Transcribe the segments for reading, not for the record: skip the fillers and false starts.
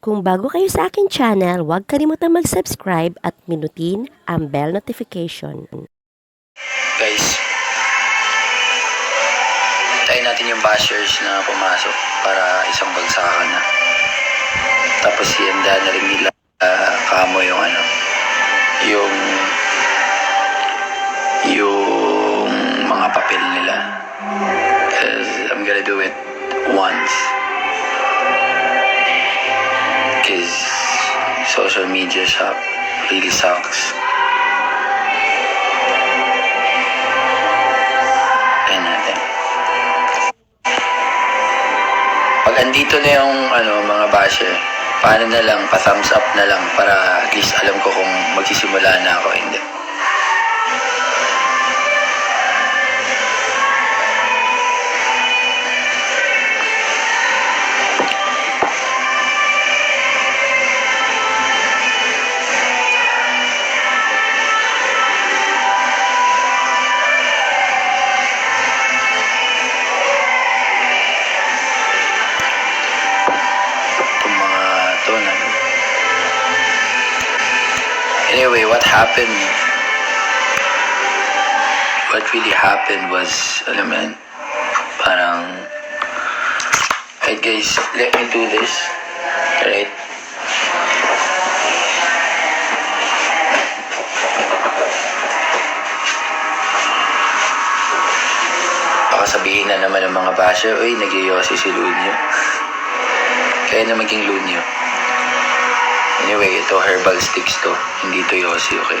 Kung bago kayo sa aking channel, huwag kalimutang mag-subscribe at minutin ang bell notification. Guys, tayo natin yung bashers na pumasok para isang bagsakan na. Tapos hihanda na rin nila kamo yung yung mga papel nila. Cause I'm gonna do it once. Cause social media shop really sucks. Ayan natin. Pag andito na yung mga basher, paano na lang, pa-thumbs up na lang para at least alam ko kung magsisimula na ako, hindi. Anyway, what really happened was, alam mo yan, parang, alright guys, let me do this, alright? Baka sabihin na naman ng mga basher, uy, nagyoyosi si Lunyo. Kaya na maging Lunyo. Anyway, ito herbal sticks to. Hindi to yosi, okay?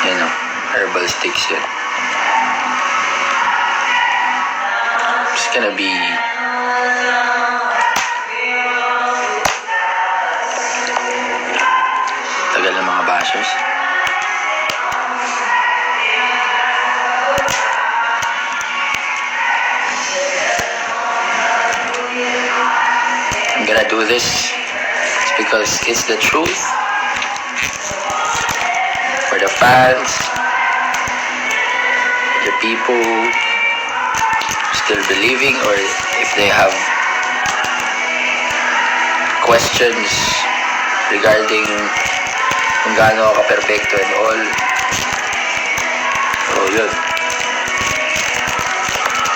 Yan o, herbal sticks yan. It's gonna be tagal ng mga bashers. I'm gonna do this because it's the truth for the fans, the people still believing, or if they have questions regarding kung gaano ako ka-perfecto and all. So yun,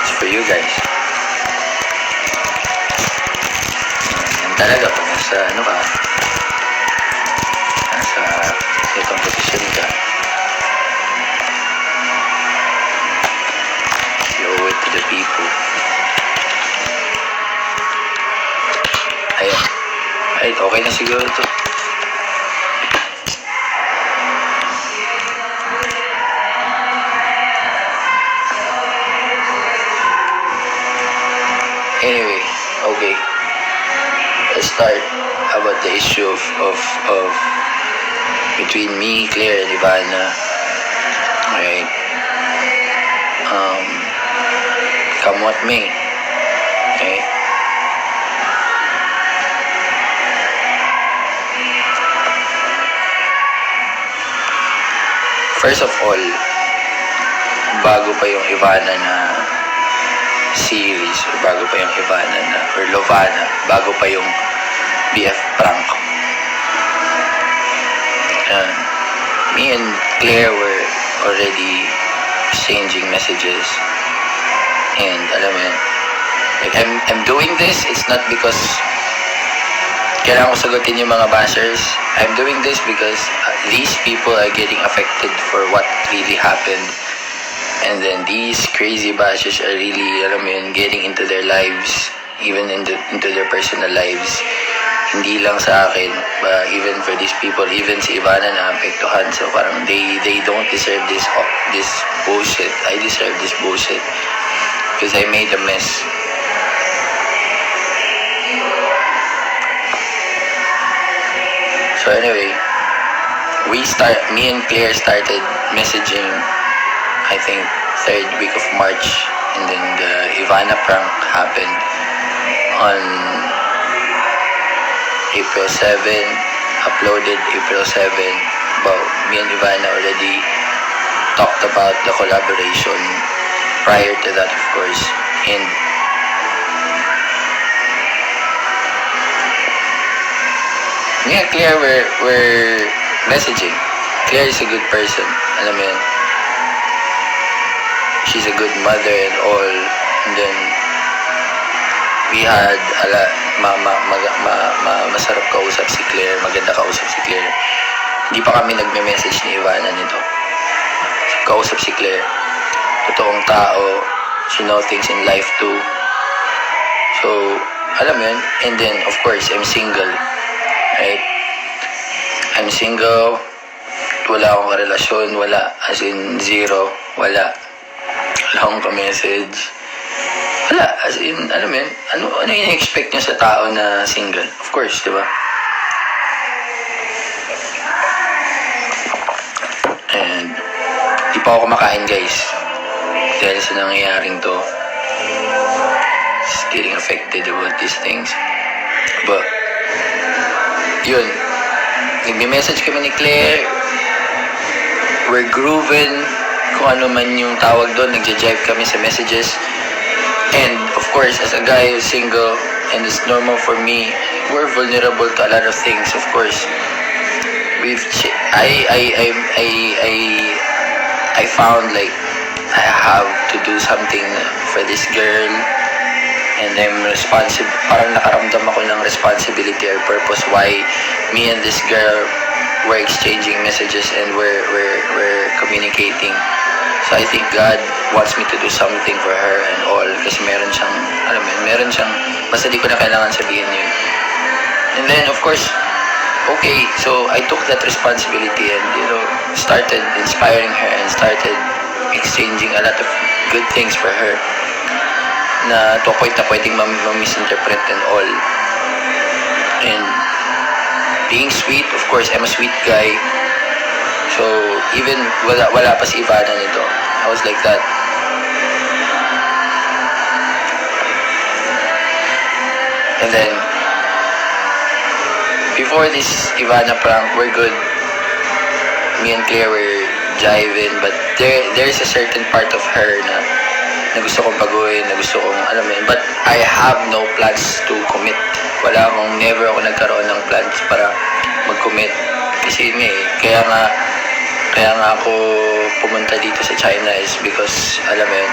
it's for you guys. Yan talaga kung nasa nasa itong posisyon ka, you owe it to the people. Ayan, ay okay na siguro to. Anyway, okay, let's start about the issue of between me, Claire, and Ivana. Alright. Come what may. Okay. First of all, bago pa yung Ivana na series, or bago pa yung Ivana na, or Lovana, bago pa yung BF prank, me and Claire were already exchanging messages. And alam mo yun, like I'm doing this, it's not because kailangan ko sagutin yung mga bashers. I'm doing this because these people are getting affected for what really happened. And then these crazy bashers are really, alam mo yun, getting into their lives, even into their personal lives. Hindi lang sa akin, but even for these people, even si Ivana na apektuhan. So parang they don't deserve this bullshit. I deserve this bullshit because I made a mess. So anyway, me and Claire started messaging, I think, 3rd week of March, and then the Ivana prank happened on April 7, uploaded April 7. But me and Ivana already talked about the collaboration prior to that, of course. And me and Claire were messaging. Claire is a good person. Alam mo yun? She's a good mother and all. And then, we had masarap kausap si Claire. Maganda kausap si Claire. Hindi pa kami nagme-message ni Ivana nito. Kausap si Claire. Totoong tao. She knows things in life too. So, alam mo yun? And then, of course, I'm single. Right? I'm single. Wala akong karelasyon. Wala. As in, zero. Wala. Wala akong ka-message. Wala. As in, alam mo yun? Ano yung expect nyo sa tao na single? Of course, di ba? And, di pa ako kumakain, guys. Dahil sa nangyayaring to. Just getting affected about these things. But, yun. Nagme-message kami ni Claire. We're grooving. Kung ano man yung tawag doon. Nagja-jive kami sa messages. And, of course, as a guy who's single, and it's normal for me, we're vulnerable to a lot of things, of course. I found like I have to do something for this girl, and I'm responsible. Parang nakaramdam ako ng responsibility or purpose why me and this girl were exchanging messages and we're communicating. So I think God wants me to do something for her and all, kasi meron siyang, alam mo yun, meron siyang, basta di ko na kailangan sabihin yun. And then of course, okay, so I took that responsibility and, started inspiring her and started exchanging a lot of good things for her na to a point na pwedeng ma-misinterpret and all. And being sweet, of course, I'm a sweet guy. So, even wala pa si Ivana nito, I was like that. And then, before this Ivana prank, we're good. Me and Claire were jiving, but there's a certain part of her na gusto kong baguhin, na gusto kong, alam mo yun. But I have no plans to commit. Never ako nagkaroon ng plans para mag-commit. Kasi yun kaya nga ako pumunta dito sa China is because, alam mo yun,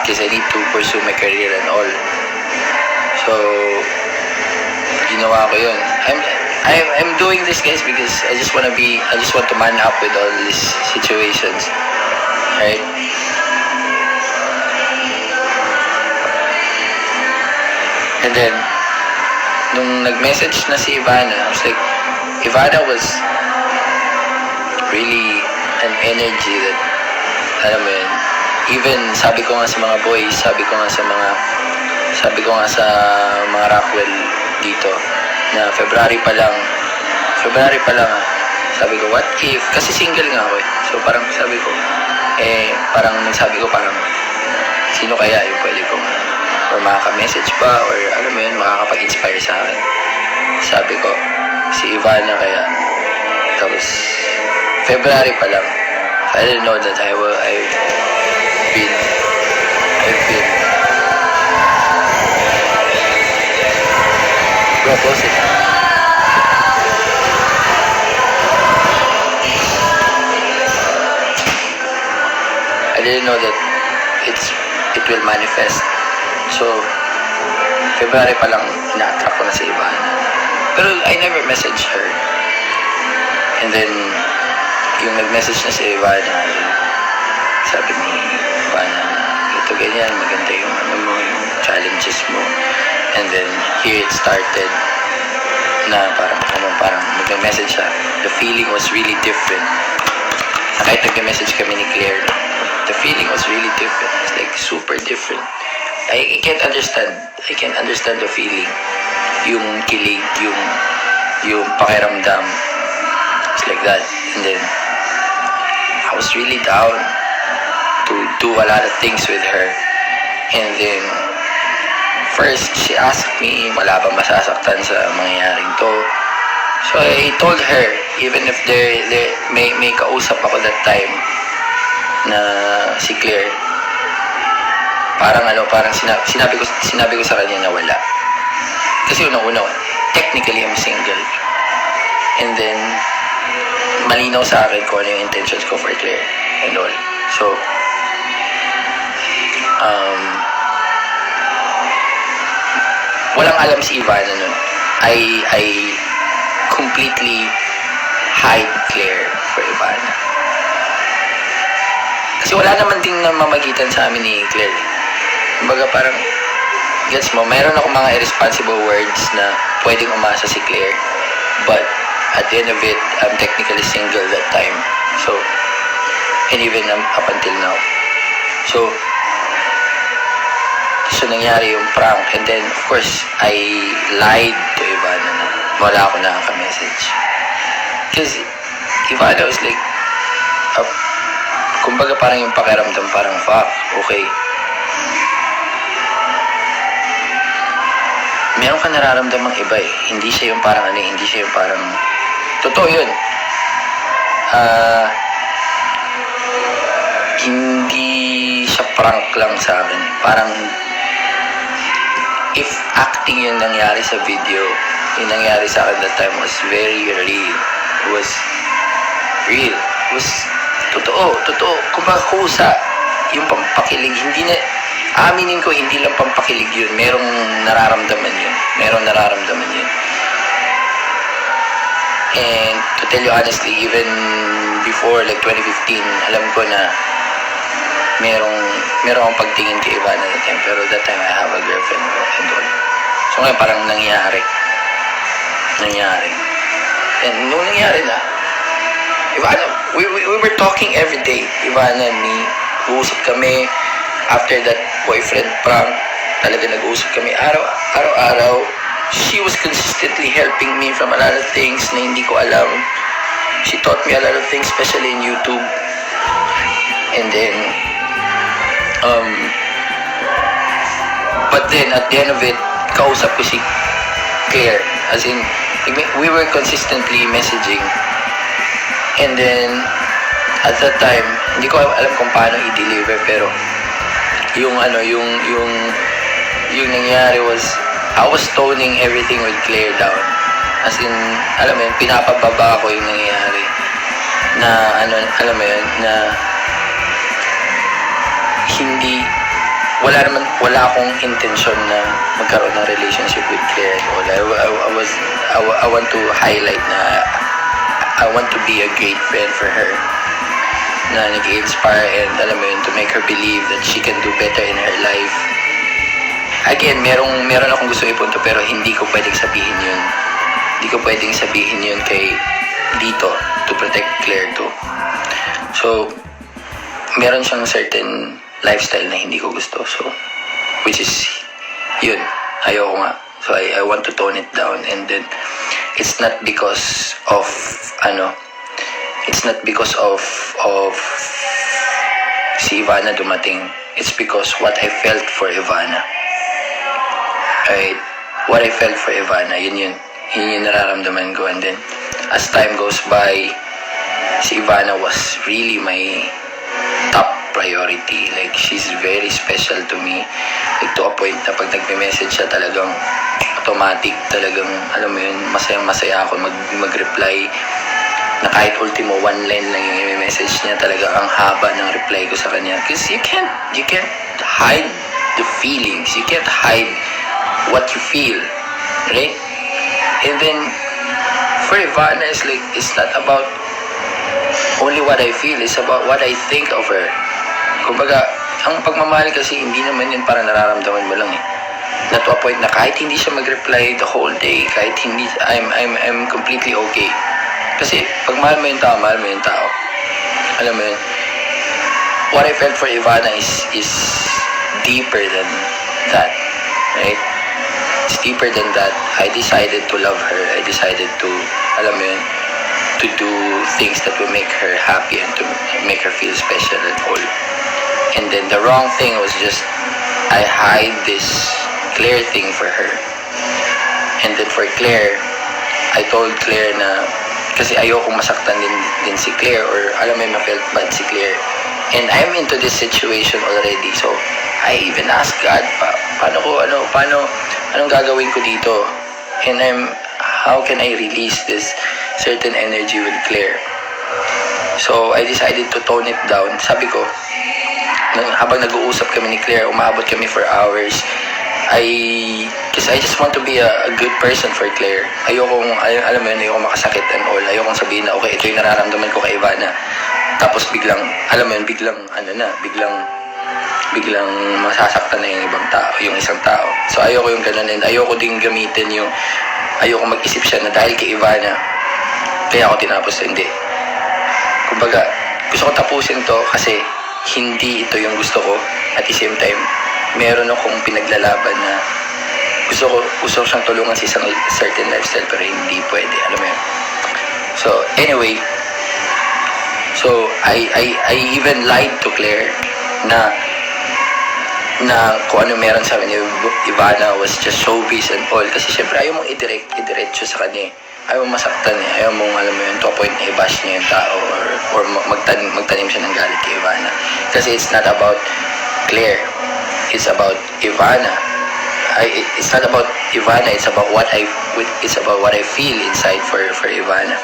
because I need to pursue my career and all. So, ginawa ko yun. I'm doing this, guys, because I just want to man up with all these situations. Right? And then, nung nag-message na si Ivana, I was like, Ivana was really an energy that, alam mo yun, even sabi ko nga sa mga boys, sabi ko nga sa mga Rockwell dito, na February pa lang, sabi ko, what if, kasi single nga ako so parang sabi ko, parang, sino kaya yung pwede kong, or makaka-message pa, or alam mo yun, makakapag-inspire sa akin. Sabi ko, si Ivana kaya. Tapos, February pa lang, I didn't know that I've been close it. I didn't know that it will manifest. So, February pa lang, ina-attract ko na si Ivana. Pero I never messaged her. And then, yung nag-message na si Ivana, sabi ni Ivana, ito ganyan, maganda yung yung challenges mo. And then, here it started na parang mag-message siya. The feeling was really different. Kahit nag-message kami ni Claire, the feeling was really different. It's like super different. I can't understand the feeling. Yung kilig, yung pakiramdam. It's like that. And then, I was really down to do a lot of things with her. And then, first, she asked me, wala bang masasaktan sa mangyayaring to? So, I told her, even if may kausap ako that time, na si Claire, parang sinabi ko sa kanya na wala. kasi unang-una, technically I'm single. And then, malinaw sa akin kung ano yung intentions ko for Claire and all. So, walang alam si Ivana nun. I completely hide Claire for Ivana. Kasi wala naman ding namamagitan sa amin ni Claire. Kumbaga parang, gets mo, mayroon ako mga irresponsible words na pwedeng umasa si Claire. But, at the end of it, I'm technically single that time. So, and even up until now. So nangyari yung prank. And then, of course, I lied to Ivana na wala ako nakaka-message. Kasi, Ivana was like, kumbaga parang yung pakiramdam, parang, fuck, okay. Meron ka nararamdamang iba eh. Hindi siya yung parang hindi siya yung parang, totoo yun. Hindi siya prank lang sa akin. Parang, if acting yung nangyari sa video, yung nangyari sa akin that time was very real. It was real. It was totoo. Kumbaga kusa, yung pampakilig, hindi na, aminin ko, hindi lang pampakilig yun. Merong nararamdaman yun. And to tell you honestly, even before like 2015, alam ko na merong akong pagtingin kay Ivana that time. Pero that time I have a girlfriend and all. So ngayon parang nangyari. And nung nangyari na, Ivana, we were talking every day. Ivana and me, uusap kami. After that boyfriend prank, talaga nag-uusap kami araw-araw. She was consistently helping me from a lot of things na hindi ko alam. She taught me a lot of things, especially in YouTube. And then, but then at the end of it, kausap ko si Claire. As in, we were consistently messaging. And then, at that time, hindi ko alam kung paano i-deliver, pero yung nangyari was, I was toning everything with Claire down. As in, alam mo yun, pinapababa ko yung nangyayari. Na, alam mo yun, na hindi, wala akong intention na magkaroon ng relationship with Claire. I want to highlight na I want to be a great friend for her. Na nag-inspire and alam mo yun, to make her believe that she can do better in her life. Again, meron akong gusto ipunto, pero hindi ko pwedeng sabihin yun. Hindi ko pwedeng sabihin yun kay dito to protect Claire too. So, meron siyang certain lifestyle na hindi ko gusto. So, which is, yun, ayoko nga. So, I want to tone it down. And then, it's not because of, si Ivana dumating. It's because what I felt for Ivana. Right? What I felt for Ivana, yun yung nararamdaman ko. And then, as time goes by, si Ivana was really my top priority. Like, she's very special to me. Like, to a point na pag nagme-message siya, talagang automatic, talagang, alam mo yun, masayang-masaya ako mag-reply. Na kahit ultimo one line lang yung i-message niya, talaga ang haba ng reply ko sa kanya. Because you can't hide the feelings. You can't hide what you feel. Right? And then, for Ivana, it's not about only what I feel. It's about what I think of her. Kumbaga, ang pagmamahal kasi, hindi naman yun para nararamdaman mo lang eh. Na to a point na kahit hindi siya mag-reply the whole day, kahit hindi, I'm completely okay. Kasi, pag mahal mo yung tao, mahal mo yung tao. Alam mo yun, what I felt for Ivana is deeper than that. Right? It's deeper than that. I decided to love her. I decided to, alam mo yun, to do things that will make her happy and to make her feel special and all. And then the wrong thing was just, I hide this Claire thing for her. And then for Claire, I told Claire na, kasi ayokong masaktan din si Claire, or alam mo, ma-felt bad si Claire. And I'm into this situation already. So, I even asked God, anong gagawin ko dito? And how can I release this certain energy with Claire? So, I decided to tone it down. Sabi ko, habang nag-uusap kami ni Claire, umabot kami for hours. Because I just want to be a good person for Claire. Alam mo yun, ayokong makasakit and all. Ayokong sabihin na, okay, ito yung nararamdaman ko kay Ivana. Tapos biglang, alam mo yun, biglang masasaktan na yung ibang tao, yung isang tao. So ayoko yung ganun, and ayoko din gamitin ayoko mag-isip siya na dahil kay Ivana, kaya ako tinapos. Hindi. Kumbaga, gusto ko tapusin to kasi hindi ito yung gusto ko. At the same time, meron akong pinaglalaban na gusto ko siyang tulungan sa isang certain lifestyle pero hindi pwede, alam mo yun. So anyway, I even lied to Claire na kung ano meron sa amin, Ivana was just showbiz and all. Kasi syempre ayaw mong idiretso sa kanya. Ayaw mong masaktan eh. Ayaw mong, alam mo yun, to a point na i-bash niya yung tao or magtanim siya ng galit kay Ivana. Kasi it's not about Claire. It's about Ivana. It's not about Ivana. It's about what I feel inside for Ivana.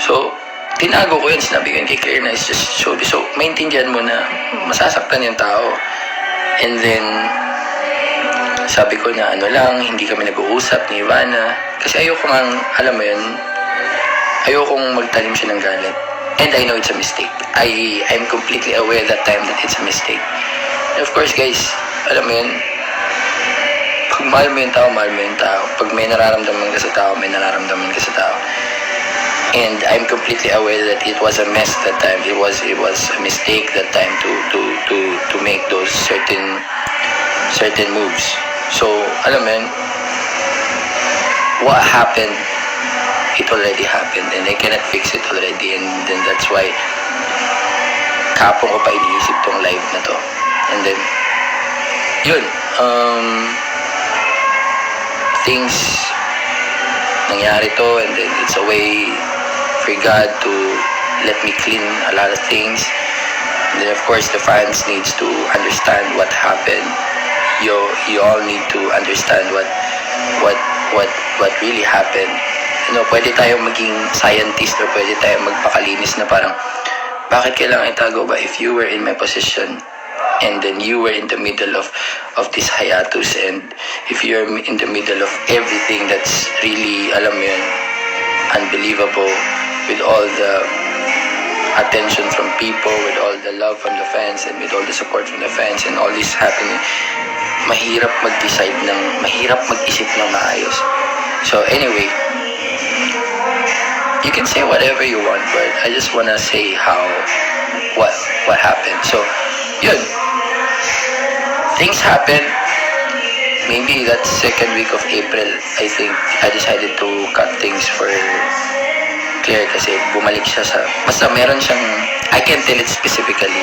So, tinago ko yun. Sinabi ko yun kay Claire na it's just showbiz. So, maintindihan mo na masasaktan yung tao. And then, sabi ko na hindi kami nag-uusap ni Ivana. Kasi ayoko alam mo yun, ayokong magtanim siya ng galit. And I know it's a mistake. I'm completely aware that time that it's a mistake. And of course, guys, alam mo yun, pag mahal mo yung tao, mahal mo yung tao. Pag may nararamdaman ka sa tao, may nararamdaman ka sa tao. And I'm completely aware that it was a mess that time. It was a mistake that time to make those certain moves. So, alam mo yun, what happened, it already happened and I cannot fix it already. And then that's why kapon ko pa iniisip tong live na to. And then, yun, things nangyari to, and then it's a way for God to let me clean a lot of things. And then of course the fans needs to understand what happened. You all need to understand what really happened. You know, pwede tayo maging scientist or pwede tayo magpakalinis na parang bakit kailangan itago ba? If you were in my position and then you were in the middle of this hiatus, and if you're in the middle of everything that's really, alam mo yun, unbelievable, with all the attention from people, with all the love from the fans, and with all the support from the fans, and all this happening, mahirap mag-isip ng maayos. So anyway, you can say whatever you want, but I just wanna say what happened. So, yun. Things happen. Maybe that second week of April, I think I decided to cut things for Claire kasi bumalik siya basta meron siyang, I can't tell it specifically,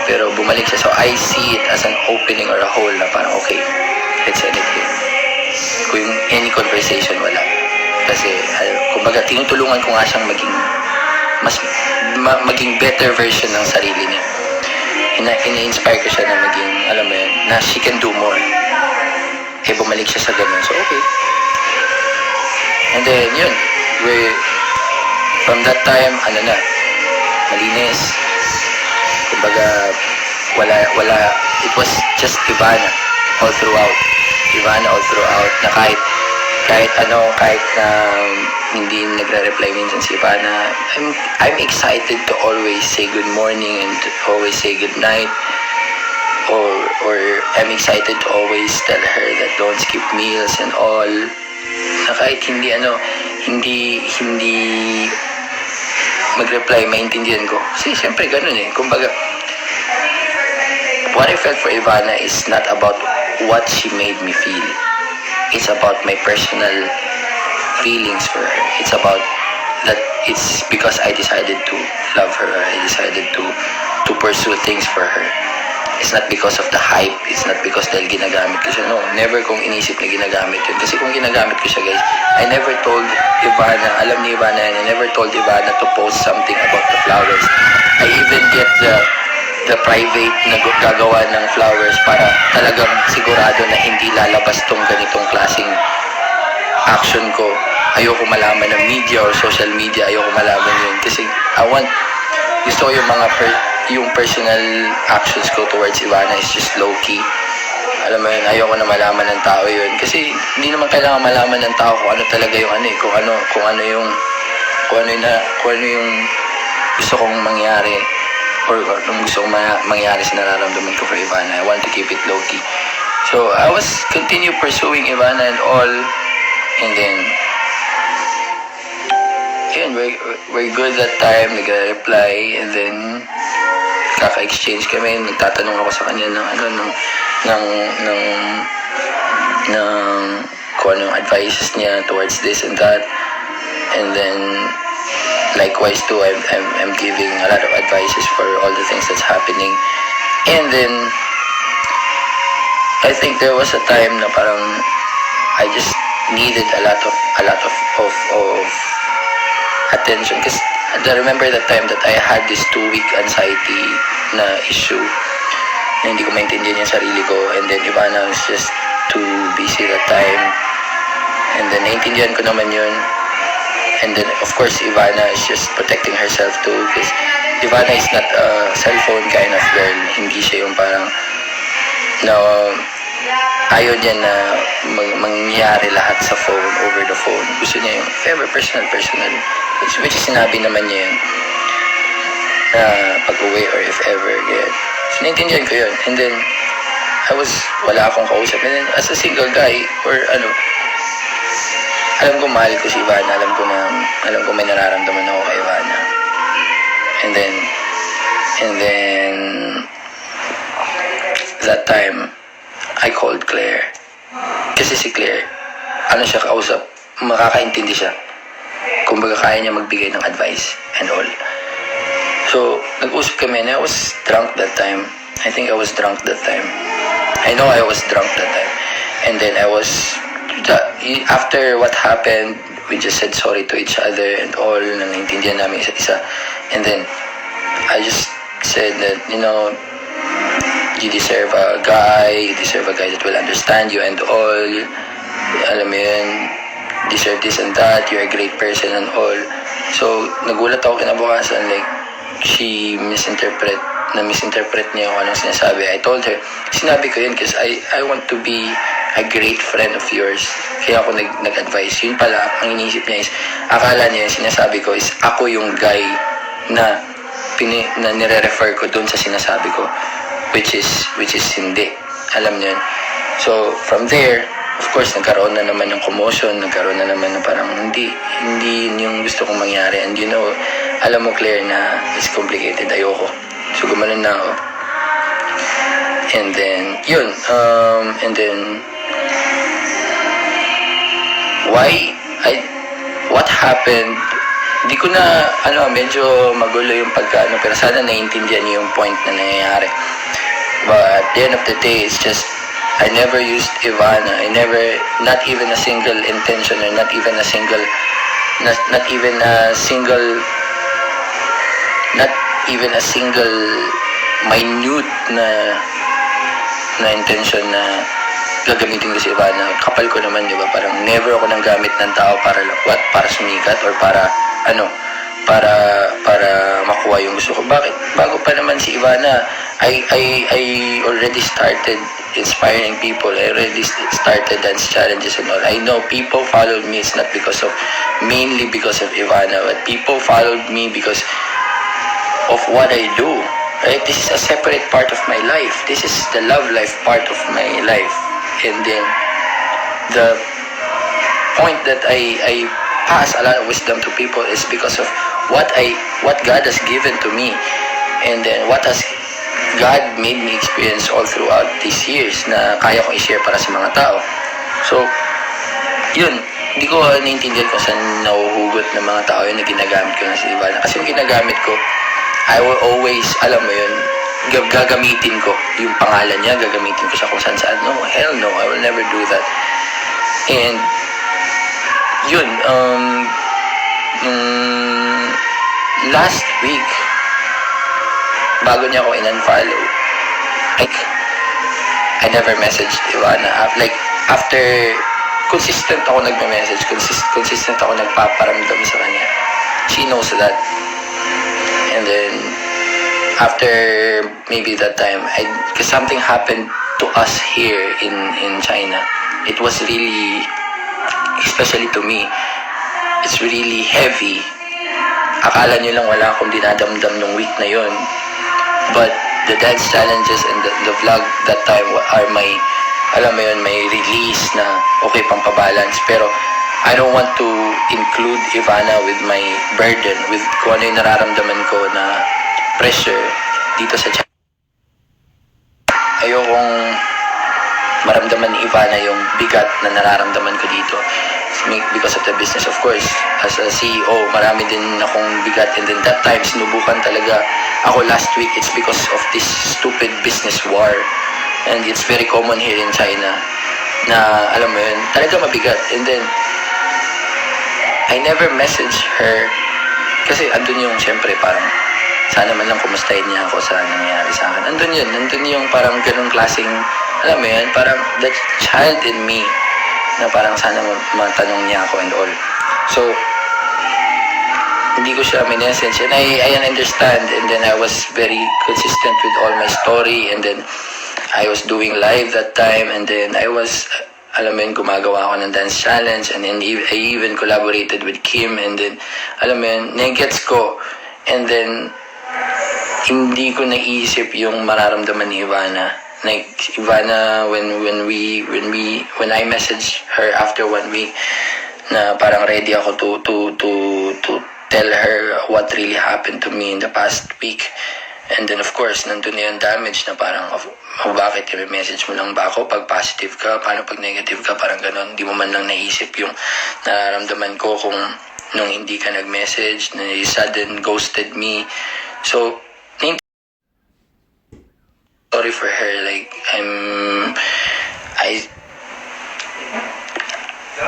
pero bumalik siya. So I see it as an opening or a hole na parang okay, let's end it here. Kung any conversation, wala. Kasi, kumbaga, tinutulungan ko nga siyang maging better version ng sarili niya. Ina-inspire ko siya na maging, alam mo yun, na she can do more. Eh, bumalik siya sa ganun. So, okay. And then, yun. From that time, malinis. Kumbaga, wala, it was just Ivana all throughout. Na kahit na hindi nagre-reply minsan si Ivana, I'm excited to always say good morning and to always say good night, or I'm excited to always tell her that don't skip meals and all, na kahit hindi mag-reply, maintindihan ko. Kasi syempre ganun eh. Kumbaga, what I felt for Ivana is not about what she made me feel. It's about my personal feelings for her. It's about that it's because I decided to love her. I decided to pursue things for her. It's not because of the hype. It's not because dahil ginagamit ko siya. No, never kong inisip na ginagamit yun. Kasi kung ginagamit ko siya, guys, I never told Ivana, alam ni Ivana yan, I never told Ivana to post something about the flowers. I even get the private na gagawa ng flowers para talagang sigurado na hindi lalabas tong ganitong klaseng action ko, ayoko malaman ng media or social media, ayoko malaman yun. Kasi gusto ko yung mga yung personal actions ko towards Ivana is just low-key. Alam mo yun, ayoko na malaman ng tao yun. Kasi hindi naman kailangan malaman ng tao kung ano talaga yung kung ano yung gusto kong mangyari or kung gusto kong mangyari sa nararamdaman ko for Ivana. I want to keep it low-key. So, I was continue pursuing Ivana and all, and then yun, we're good that time, nag-reply, and then kaka-exchange kami, nagtatanong ako sa kanya ng kung ano yung advices niya towards this and that, and then likewise too, I'm giving a lot of advices for all the things that's happening, and then I think there was a time na parang I just needed a lot of attention, because I remember that time that I had this 2-week anxiety na issue na hindi ko maintindihan yung sarili ko, and then Ivana was just too busy that time, and then naintindihan ko naman yun, and then of course Ivana is just protecting herself too, because Ivana is not a cellphone kind of girl. Hindi siya yung parang ayaw niya na mangyari lahat sa phone, over the phone. Gusto niya yung ever personal, which is sinabi naman niya yun na pag-uwi or if ever, ganyan. So, naintindihan ko yun. And then, wala akong kausap. And then, as a single guy, or alam ko mahal ko si Ivana, alam ko may nararamdaman ako kay Ivana. And then, that time, I called Claire. Kasi si Claire, siya kausap, makakaintindi siya. Kumbaga kaya niya magbigay ng advice and all. So, nag-usap kami, and I was drunk that time. I think I was drunk that time. I know I was drunk that time. And then after what happened, we just said sorry to each other and all, na naintindihan namin isa't isa. And then, I just said that, you deserve a guy that will understand you and all. Alam mo yun, deserve this and that, you're a great person and all. So, nagulat ako kinabukasan, like, she misinterpret niya yung anong sinasabi. I told her, sinabi ko yun because I want to be a great friend of yours. Kaya ako nag-advise. Yun pala, ang iniisip niya is, akala niya yung sinasabi ko is, ako yung guy na nire-refer ko dun sa sinasabi ko. Which is hindi. Alam niyo. So, from there, of course, nagkaroon na naman ng commotion, nagkaroon na naman ng parang hindi yung gusto kong mangyari. And alam mo, Claire, na it's complicated. Ayoko. So, gumanon na ako. And then, yun. And then, what happened, di ko na, medyo magulo yung pero sana naiintindihan niyo yung point na nangyayari. But at the end of the day, it's just, I never used Ivana. Not even a single intention, or not even a single minute na intention na gagamitin ko si Ivana. Kapal ko naman, di ba? Parang never ako nang gamit ng tao para sumikat or para makuha yung gusto ko. Bakit? Bago pa naman si Ivana, I already started inspiring people. I already started dance challenges and all. I know people followed me. It's not mainly because of Ivana, but people followed me because of what I do. Right? This is a separate part of my life. This is the love life part of my life. And then, the point that I pass a lot of wisdom to people is because of what God has given to me, and then what has God made me experience all throughout these years na kaya kong i-share para sa mga tao. So, yun, hindi ko naiintindihan kung saan nahuhugot ng mga tao yun na ginagamit ko na si Ivana. Kasi yung ginagamit ko, I will always, alam mo yun, gagamitin ko yung pangalan niya, gagamitin ko siya kung saan. No, hell no, I will never do that. And yun, last week, bago niya ako in-unfollow, like, I never messaged Ivana. Like, after consistent ako nagme-message, consistent ako nagpaparamdam sa kanya. She knows that. And then, after maybe that time, because something happened to us here in China. It was really, especially to me, it's really heavy. Akala nyo lang wala akong dinadamdam nung week na yun. But the dance challenges and the vlog that time are my, alam mo yun, may release na okay pang pabalance. Pero I don't want to include Ivana with my burden, with kung ano yung nararamdaman ko na pressure dito sa channel. Ayokong maramdaman ni Ivana yung bigat na nararamdaman ko dito because of the business. Of course, as a CEO, marami din akong bigat, and then that time sinubukan talaga ako last week. It's because of this stupid business war, and it's very common here in China na alam mo yun, talaga mabigat. And then I never message her kasi andun yung syempre parang sana man lang kumustahin niya ako sa nangyayari sa akin. Andun yung parang ganung klaseng, alam mo yan, parang the child in me na parang sana matanong niya ako and all. So, hindi ko siya minessage, and I understand, and then I was very consistent with all my story, and then I was doing live that time, and then I was, alam mo yun, gumagawa ako ng dance challenge, and then I even collaborated with Kim, and then, alam mo yun, nagets ko, and then, hindi ko naisip yung mararamdaman ni Ivana. Like Ivana, when I messaged her after 1 week, na parang ready ako to tell her what really happened to me in the past week. And then of course, nandun na yung damage na parang, bakit i-message mo lang ba ako pag positive ka? Paano pag negative ka? Parang ganon. Hindi mo man lang naisip yung nararamdaman ko kung nung hindi ka nag-message, na you sudden ghosted me. So, sorry for her. Like,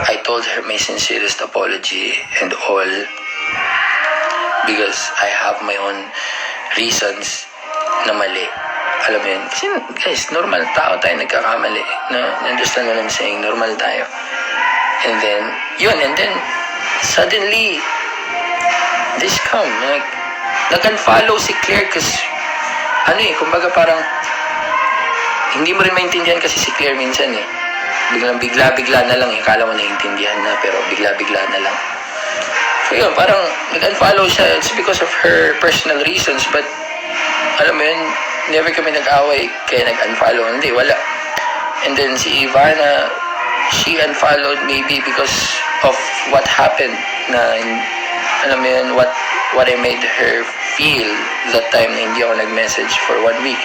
I told her my sincerest apology and all, because I have my own reasons na mali. Alam mo yun? Kasi guys, normal tao tayo nagkakamali. Understand what I'm saying? Normal tayo. And then, suddenly, this come. Like, nag-unfollow si Claire kasi, kumbaga parang, hindi mo rin maintindihan kasi si Claire minsan eh. Bigla-bigla na lang eh. Kala mo naiintindihan na, pero bigla-bigla na lang. So yun, parang nag-unfollow siya. It's because of her personal reasons, but alam mo yun, never kami nag-away kaya nag-unfollow. Hindi, wala. And then si Ivana, she unfollowed maybe because of what happened na, alam mo yun, what I made her feel that time na hindi ako nag-message for 1 week.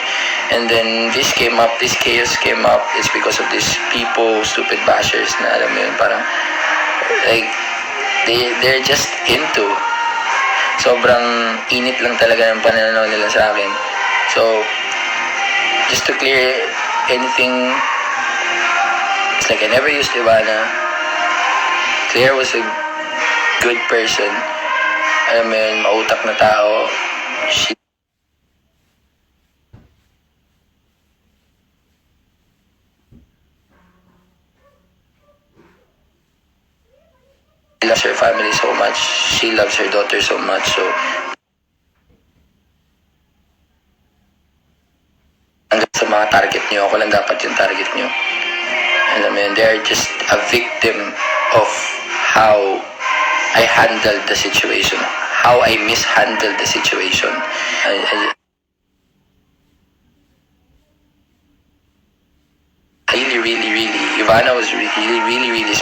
And then this chaos came up. It's because of these people, stupid bashers na alam mo yun, parang like they're just into. Sobrang init lang talaga ng pananaw nila sa akin. So, just to clear anything, it's like I never used Ivana. Claire was a good person. Alam mo yun, mautak na tao. She loves her family so much. She loves her daughter so much. So, hanggang sa mga target nyo, ako lang dapat yung target nyo. Alam mo yun, they're just a victim of how I handled the situation. How I mishandled the situation. Really, Ivana was really,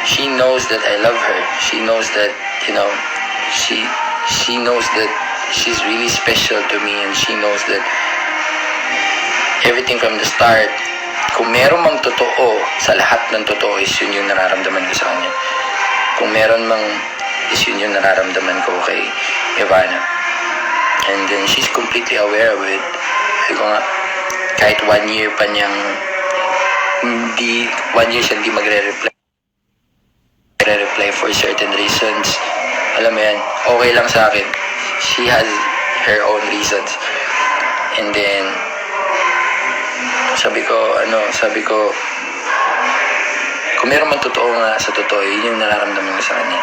she knows that I love her. She knows that, she knows that she's really special to me, and she knows that everything from the start, kung meron mang totoo, sa lahat ng totoo is yun yung nararamdaman ko sa kanya. Kung meron mang is yun yung nararamdaman ko kay Ivana. And then she's completely aware of it. Ko nga, kahit 1 year pa niyang 1 year siya hindi magre-reply for certain reasons. Alam mo yan, okay lang sa akin. She has her own reasons. And then, sabi ko, kung meron man totoo nga sa totoo, yun yung nararamdaman ko sa kanya.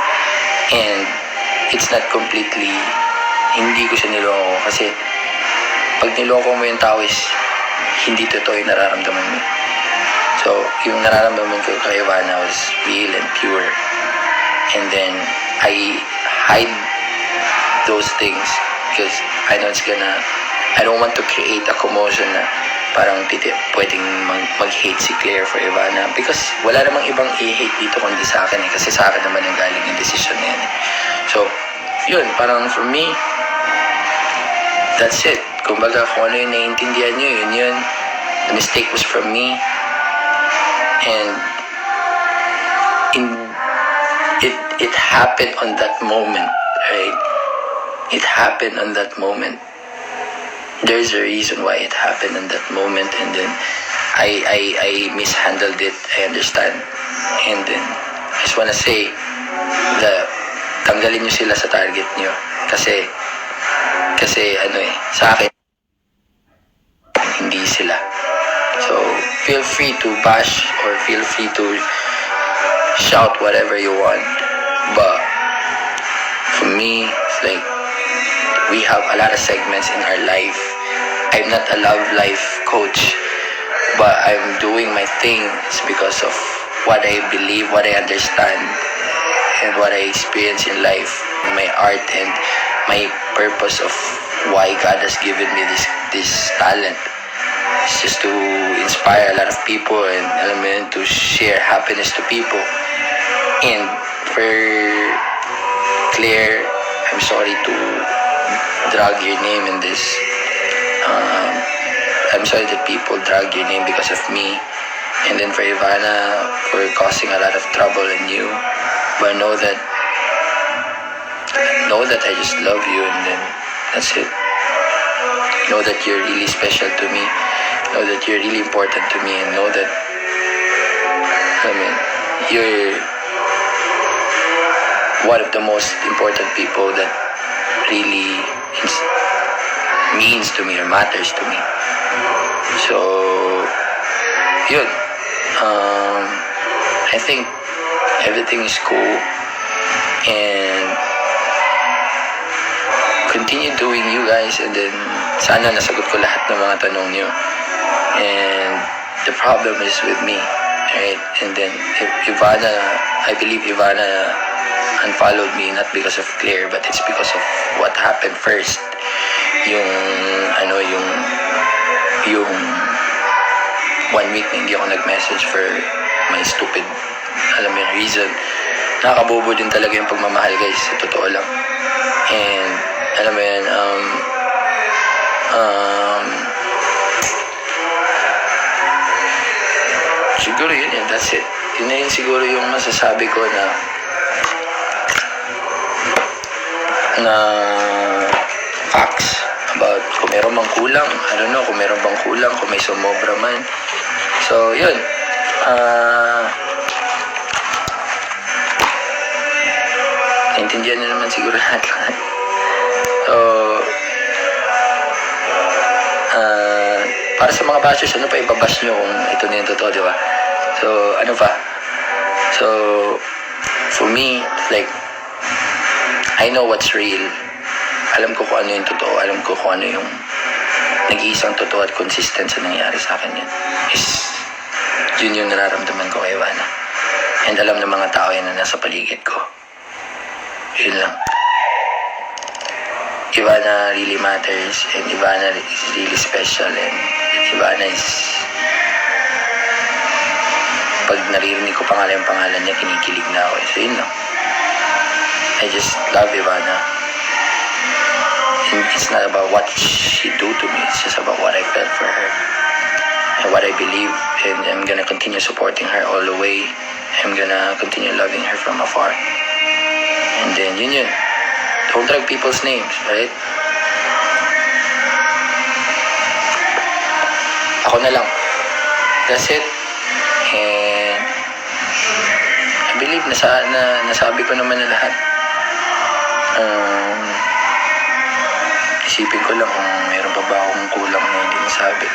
And it's not completely, hindi ko siya niloko. Kasi pag niloko mo yung tao is hindi totoo yung nararamdaman mo. So, yung nararamdaman ko kay Ivana was real and pure. And then, I hide those things because I know I don't want to create a commotion na parang pwedeng mag-hate si Claire for Ivana. Because wala namang ibang i-hate dito kundi sa akin eh. Kasi sa akin naman ang galing yung decision na yan eh. So, yun, parang for me, that's it. Kumbaga, kung ano yung naiintindihan nyo, yun. The mistake was from me. And it happened on that moment, right? It happened on that moment. There's a reason why it happened on that moment, and then I mishandled it. I understand. And then I just wanna say tanggalin nyo sila sa target nyo. Kasi sa akin, hindi sila. So, feel free to bash or feel free to shout whatever you want. But for me, it's like we have a lot of segments in our life. I'm not a love life coach, but I'm doing my thing. It's because of what I believe, what I understand, and what I experience in life, my art, and my purpose of why God has given me this talent. It's just to inspire a lot of people and alam mo yun, to share happiness to people. And for Claire, I'm sorry to drag your name in this. I'm sorry that people drag your name because of me. And then for Ivana, for causing a lot of trouble in you. But know that I just love you, and then that's it. Know that you're really special to me. Know that you're really important to me, and know that you're one of the most important people that really means to me or matters to me. So, yun. I think everything is cool, and continue doing you guys, and then sana nasagot ko lahat ng mga tanong nyo. And the problem is with me, right? And then Ivana, I believe Ivana unfollowed me not because of Claire, but it's because of what happened first. Yung 1 week na hindi ako nag-message for my stupid, reason. Nakakabobo din talaga yung pagmamahal, guys, sa totoo lang. And siguro yun, that's it. Yun na yun siguro yung masasabi ko na facts about kung meron bang kulang. I don't know kung meron bang kulang, kung may sumobra man. So, yun. Naintindihan na naman siguro lahat. So, para sa mga bashers, ano pa ibabash nyo kung ito na yung totoo, di ba? So, ano pa? So, for me, like, I know what's real. Alam ko kung ano yung totoo. Alam ko kung ano yung nag-iisang totoo at consistent sa nangyari sa akin yun. Yun yung nararamdaman ko kay Ivana. And alam ng mga tao yan na nasa paligid ko. Yun lang. Ivana really matters, and Ivana is really special, and Ivana is, pag naririnig ko pangalan niya, kinikilig na ako. So yun lang. I just love Ivana. And it's not about what she do to me, it's just about what I felt for her and what I believe, and I'm gonna continue supporting her all the way. I'm gonna continue loving her from afar. And then yun. Don't drag people's names, right? Ako na lang. That's it. And I believe nasabi ko naman na lahat. Isipin ko lang kung mayroon pa ba akong kulang na hindi nasabi.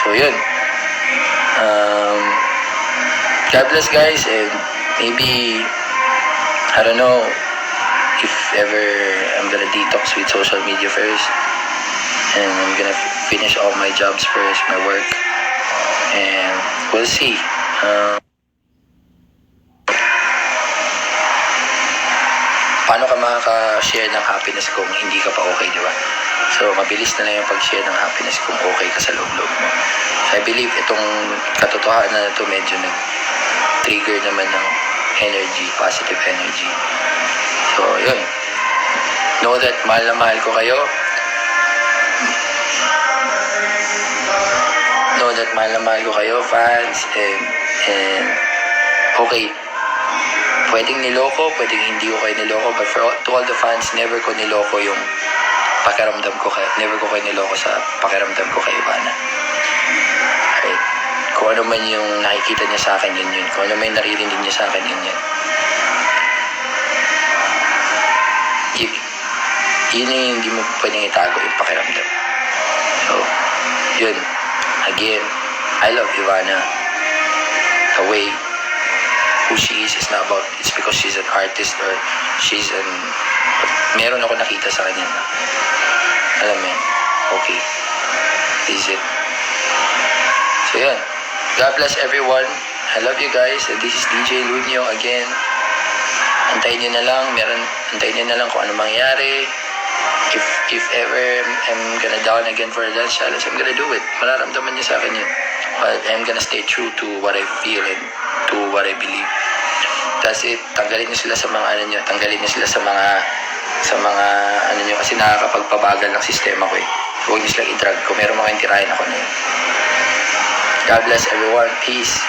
So, yun. God bless, guys, and maybe, I don't know if ever I'm gonna detox with social media first, and I'm gonna finish all my jobs first, my work, and we'll see. Paano ka makaka-share ng happiness kung hindi ka pa okay, di ba? So, mabilis na lang yung pag-share ng happiness kung okay ka sa loob-loob mo. So, I believe itong katotohanan na ito medyo nag-trigger naman ng energy, positive energy. So, yun. Know that mahal na mahal ko kayo. Know that mahal na mahal ko kayo, fans, and okay. Pwedeng niloko, pwedeng hindi ko kayo niloko, but to all the fans, never ko niloko yung pakiramdam ko kayo. Never ko kayo niloko sa pakiramdam ko kay Ivana. Alright? Kung ano man yung nakikita niya sa akin, yun. Kung ano man yung naririnig niya sa akin, yun. Yun yung hindi mo pwedeng itago yung pakiramdam. So, yun. Again, I love Ivana. The way who she is not about, it's because she's an artist or she's meron ako nakita sa kanya na, alam mo yun, okay, this is it. So yun, God bless everyone, I love you guys, and this is DJ Lunyo again. Antayin nyo na lang kung ano mangyari. If ever I'm gonna down again for a dance challenge, I'm gonna do it. Mararamdaman niya sa akin yun. But I'm gonna stay true to what I feel and to what I believe. That's it. Tanggalin niyo sila sa mga ano niyo. Tanggalin niyo sila sa mga ano niyo. Kasi nakakapagpabagal ng sistema ko eh. Huwag niyo silang i-drag. Kung meron mga tirahin ako na yun. God bless everyone. Peace.